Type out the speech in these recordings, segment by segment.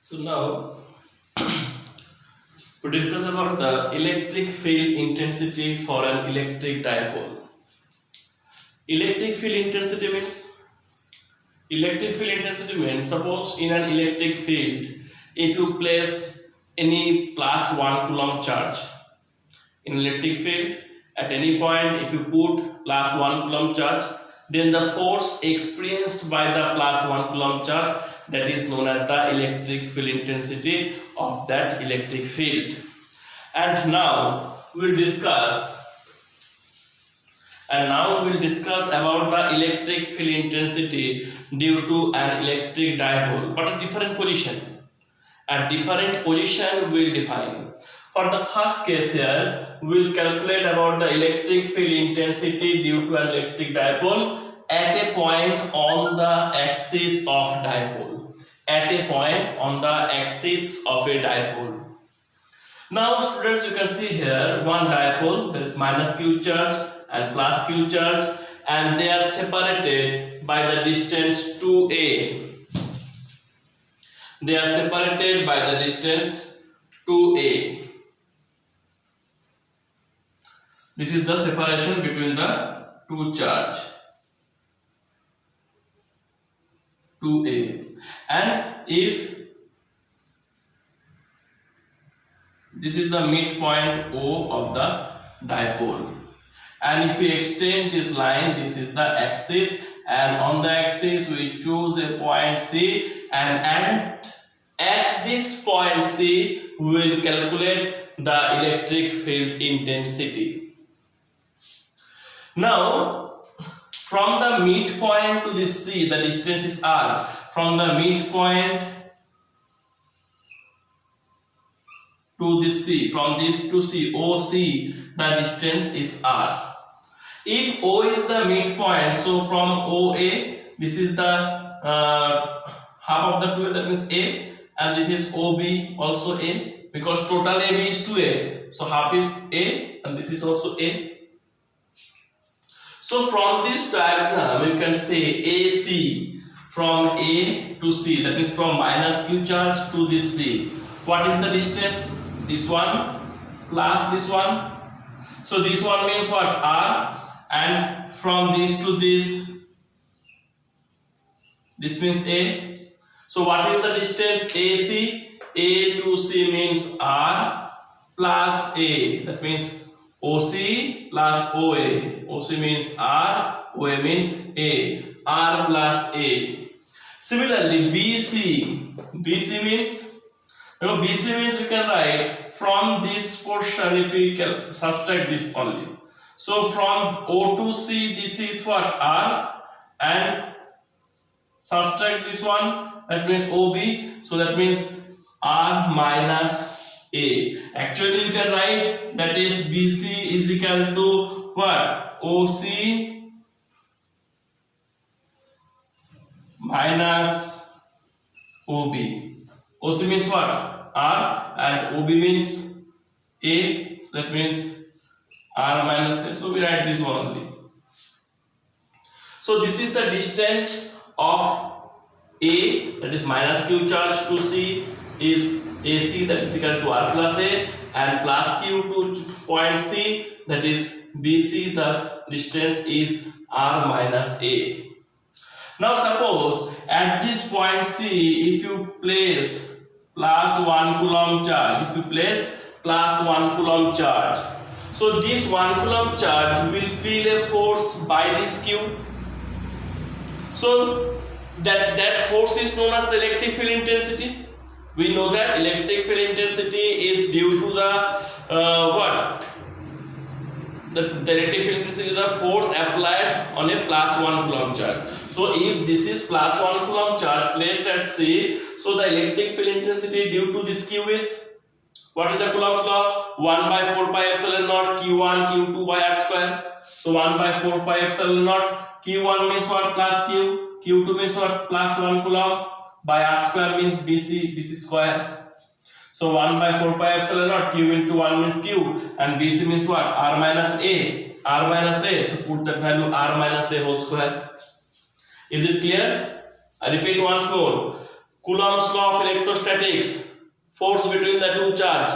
So now we discuss about the electric field intensity for an electric dipole. Electric field intensity means suppose in an electric field, if you place any plus 1 coulomb charge in electric field at any point, if you put plus 1 coulomb charge, then the force experienced by the plus 1 coulomb charge, that is known as the electric field intensity of that electric field. And now we'll discuss about the electric field intensity due to an electric dipole, but at different position. At different position we'll define. For the first case here, we'll calculate about the electric field intensity due to an electric dipole at a point on the axis of dipole. At a point on the axis of a dipole. Now students, you can see here one dipole, there is minus q charge and plus q charge, and they are separated by the distance 2a. They are separated by the distance 2a. This is the separation between the two charge 2a. And if this is the midpoint O of the dipole, and if we extend this line, this is the axis, and on the axis we choose a point C, and at this point C we will calculate the electric field intensity. Now from the midpoint to this C, the distance is R. From the midpoint to this C, from this to C, OC, the distance is R. If O is the midpoint, so from OA, this is the half of the 2A, that means A, and this is OB also A, because total AB is 2A, so half is A, and this is also A. So from this diagram, you can say AC from A to C, that means from minus Q charge to this C. What is the distance? This one plus this one. So this one means what? R, and from this to this means A. So what is the distance? AC. A to C means R plus A, that means OC plus OA. OC means R, OA means A. R plus A. Similarly, BC. BC means we can write from this portion, if we can subtract this only. So from O to C, this is what? R, and subtract this one, that means OB, so that means R minus A. Actually you can write that is BC is equal to what? OC minus OB. OC means what? R, and OB means A, so that means R minus A. So we write this one only. So this is the distance of A, that is minus Q charge, to C is AC, that is equal to R plus A, and plus Q to point C, that is BC, that distance is R minus A. Now suppose at this point C, if you place plus 1 coulomb charge, so this 1 coulomb charge will feel a force by this Q. So that force is known as the electric field intensity. We know that electric field intensity is due to the what? The electric field intensity is the force applied on a plus 1 coulomb charge. So if this is plus 1 coulomb charge placed at C, so the electric field intensity due to this Q is, what is the Coulomb's law? 1 by 4 pi epsilon naught Q1 Q2 by R square. So 1 by 4 pi epsilon naught, Q1 means what? Plus Q, Q2 means what? Plus 1 coulomb, by R square means BC square. So 1 by 4 pi epsilon naught, Q into 1 means Q, and BC means what? R minus A. R minus A, so put that value R minus A whole square. Is it clear? I repeat once more. Coulomb's law of electrostatics, force between the two charge,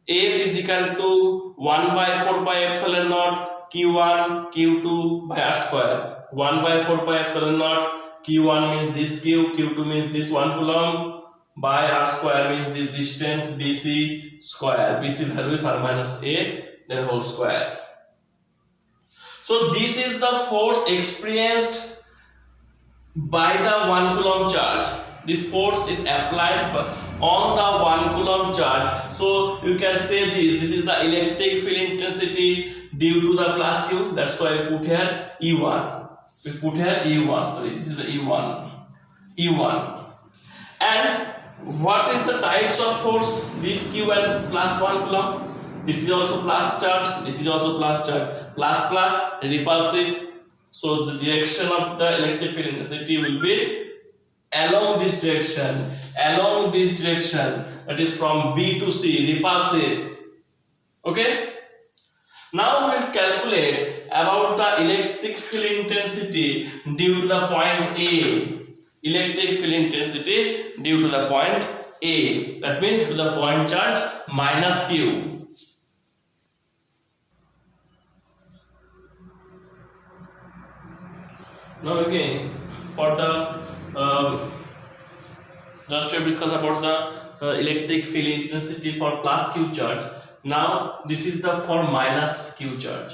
F is equal to 1 by 4 pi epsilon naught Q1 Q2 by R square. 1 by 4 pi epsilon naught Q1 means this Q, Q2 means this 1 coulomb, by R square means this distance BC square. BC value is R minus A, then whole square. So this is the force experienced by the 1 coulomb charge. This force is applied on the 1 coulomb charge. So you can say this is the electric field intensity due to the plus Q. That's why I put here E1. We put here E1. Sorry, this is the E1. E1. And what is the types of force? This Q and plus 1 coulomb. This is also plus charge. This is also plus charge. Plus plus repulsive. So the direction of the electric field intensity will be along this direction, that is from B to C, repulsive. Okay. Now we'll calculate about the electric field intensity due to the point A. Electric field intensity due to the point A. That means to the point charge minus Q. Now again, for the just to discuss about the electric field intensity for plus Q charge. Now this is the for minus Q charge.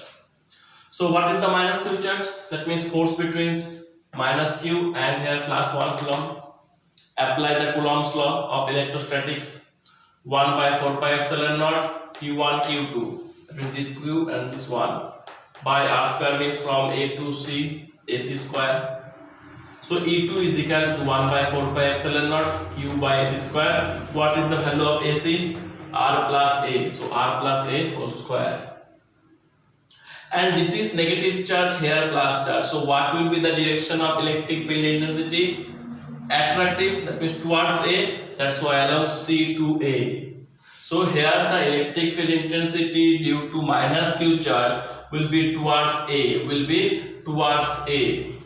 So what is the minus Q charge? That means force between minus Q and here plus 1 coulomb. Apply the Coulomb's law of electrostatics. 1 by 4 pi epsilon naught Q1 Q2. That means this Q and this 1 by R square means from A to C AC square. So E2 is equal to 1 by 4 pi epsilon naught Q by AC square. What is the value of AC? R plus A. So R plus A whole square. And this is negative charge, here plus charge. So what will be the direction of electric field intensity? Attractive, that means towards A. That's why along C to A. So here the electric field intensity due to minus Q charge will be towards A.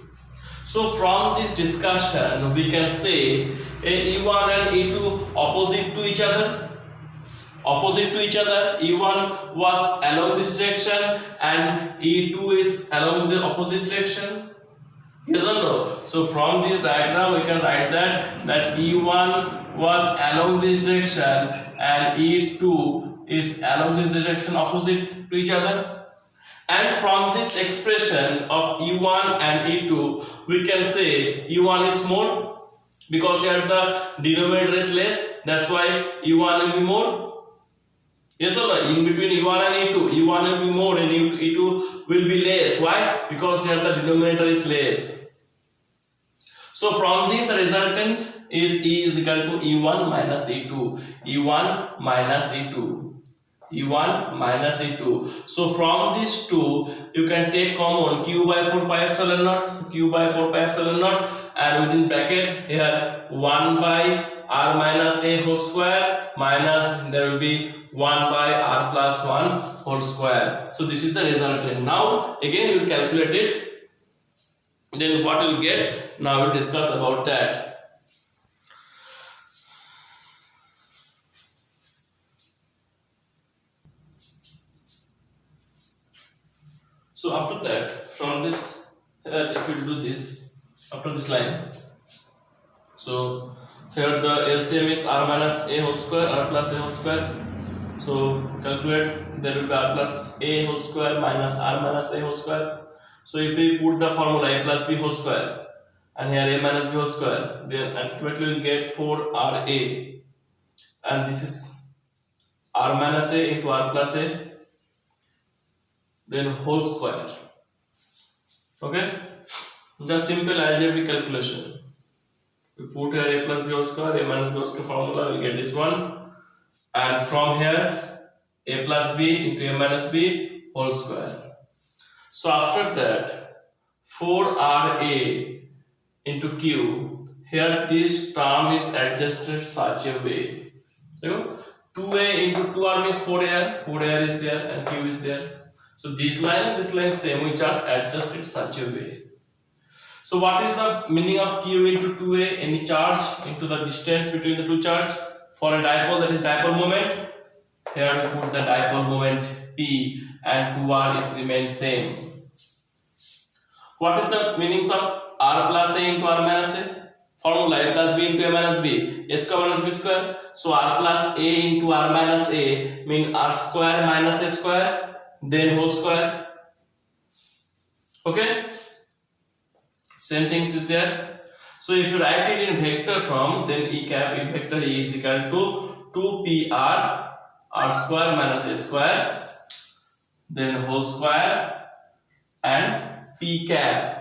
So from this discussion we can say E1 and E2 opposite to each other. E1 was along this direction and E2 is along the opposite direction. Yes or no? So from this diagram we can write that E1 was along this direction and E2 is along this direction opposite to each other. And from this expression of E1 and E2 we can say E1 is more because here the denominator is less. That's why E1 will be more. Yes or no? In between E1 and E2, E1 will be more and E2 will be less. Why? Because here the denominator is less. So from this the resultant is E is equal to E1 minus E2. E1 minus E2. E1 minus E2. So from these two you can take common Q by 4 pi epsilon naught. So Q by 4 pi epsilon naught, and within bracket here 1 by R minus A whole square minus there will be 1 by R plus 1 whole square. So this is the resultant. Now again you will calculate it. Then what you will get? Now we will discuss about that. So after that, from this, if you do this, after this line, so here the LCM is R minus A whole square, R plus A whole square. So calculate, there will be R plus A whole square minus R minus A whole square. So if we put the formula A plus B whole square and here A minus B whole square, then ultimately we will get 4RA, and this is R minus A into R plus A, then whole square. Okay, just simple algebraic calculation. We put here A plus B whole square, A minus B whole square formula, we will get this one, and from here A plus B into A minus B whole square. So after that 4RA into Q, here this term is adjusted such a way. So 2A into 2R means 4R is there and Q is there. So this line same, we just adjust it such a way. So what is the meaning of Q into 2a? Any charge into the distance between the two charge for a dipole, that is dipole moment. Here we put the dipole moment P and 2r is remain same. What is the meanings of r plus a into r minus a? Formula a plus b into a minus b, a square minus b square. So r plus a into r minus a mean r square minus a square, then whole square. Okay, same things is there. So if you write it in vector form, then e vector e is equal to 2pr r square minus a square, then whole square, and p cap.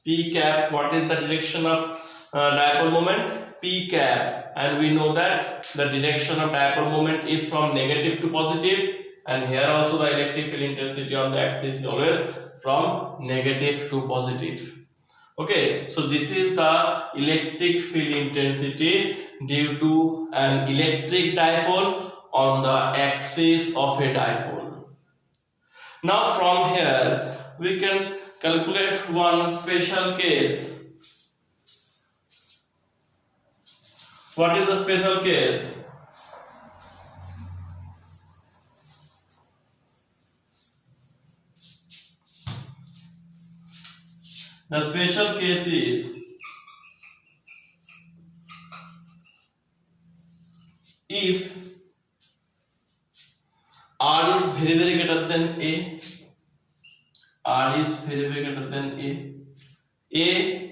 P cap, what is the direction of dipole moment? P cap, and we know that the direction of dipole moment is from negative to positive, and here also the electric field intensity on the axis is always from negative to positive. Okay, so this is the electric field intensity due to an electric dipole on the axis of a dipole. Now from here we can calculate one special case. What is the special case? The special case is if r is very greater than a, r is very greater than a,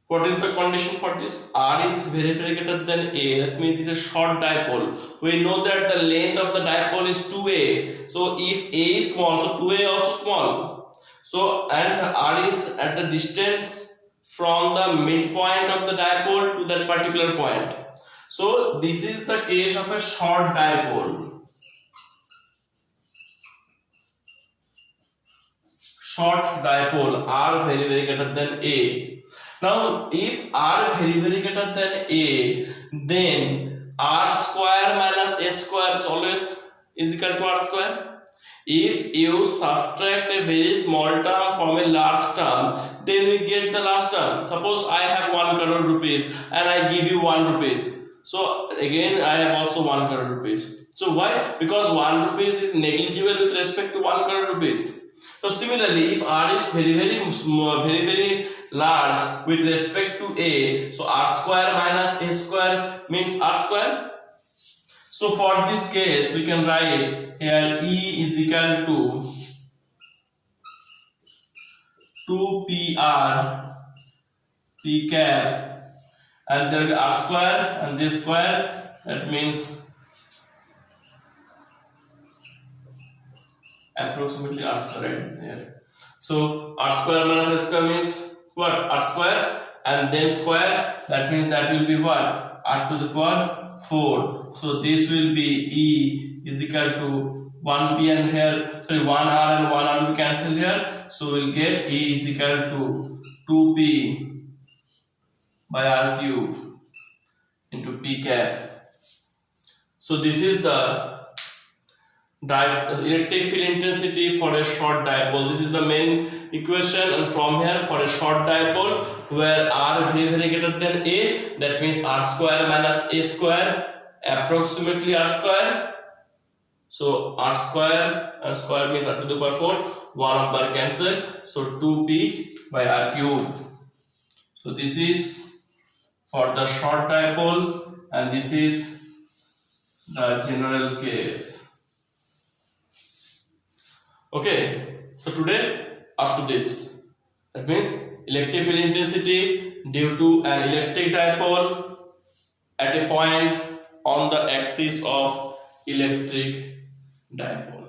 what is the condition for this? R is very greater than a, that means this is a short dipole. We know that the length of the dipole is 2a, so if a is small, so 2a also small. So and r is at the distance from the midpoint of the dipole to that particular point. So this is the case of a short dipole. Short dipole, r very greater than a. Now if r very greater than a, then r square minus a square is always is equal to r square. If you subtract a very small term from a large term, then we get the last term. Suppose I have 1 crore rupees and I give you 1 rupees. So again I have also 1 crore rupees. So why? Because 1 rupees is negligible with respect to 1 crore rupees. So similarly, if r is very small, very large with respect to a, so r square minus a square means r square. So for this case we can write here E is equal to 2pr p cap, and there will be r square and this square, that means approximately r square right here. So r square minus a square means what? R square and then square, that means that will be what? R to the power 4. So this will be E is equal to 1p and here, sorry, 1r and 1r will cancel here. So we'll get E is equal to 2p by r cube into p cap. So this is the electric field intensity for a short dipole. This is the main equation, and from here for a short dipole where r very greater than a, that means r square minus a square, approximately r square. So r square and square means r to the power 4, 1 of the cancel, so 2p by r cube. So this is for the short dipole and this is the general case. Okay, so today up to this, that means electric field intensity due to an electric dipole at a point on the axis of electric dipole.